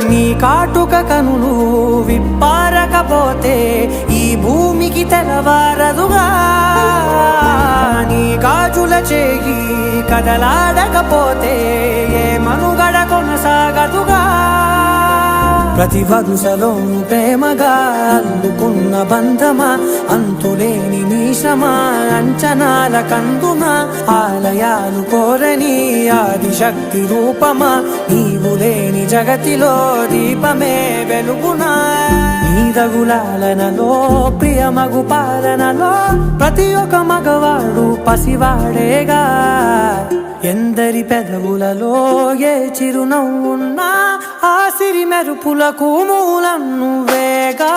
నీ కాటుక కనులు విప్పారకపోతే ఈ భూమికి తెలవారదుగా నీ గాజుల చేయి కదలాడకపోతే ఏ మనుగడ కొనసాగదుగా ప్రతి వరుసలోను ప్రేమగా అల్లుకున్న బంధమా అంతులేని నీశమా అంచనాల కందున ఆలయాలు కోరని ఆదిశక్తి రూపమా నీవు లేని జగతిలో దీపమే వెలుగునా నీదగులాలనలో ప్రియమగు పాలనలో ప్రతి ఒక్క మగవాడు పసివాడేగా ఎందరి పెదవులలో ఏ చిరునవ్వున్నా ఆ సిరి మెరుపులకు మూలం నువ్వేగా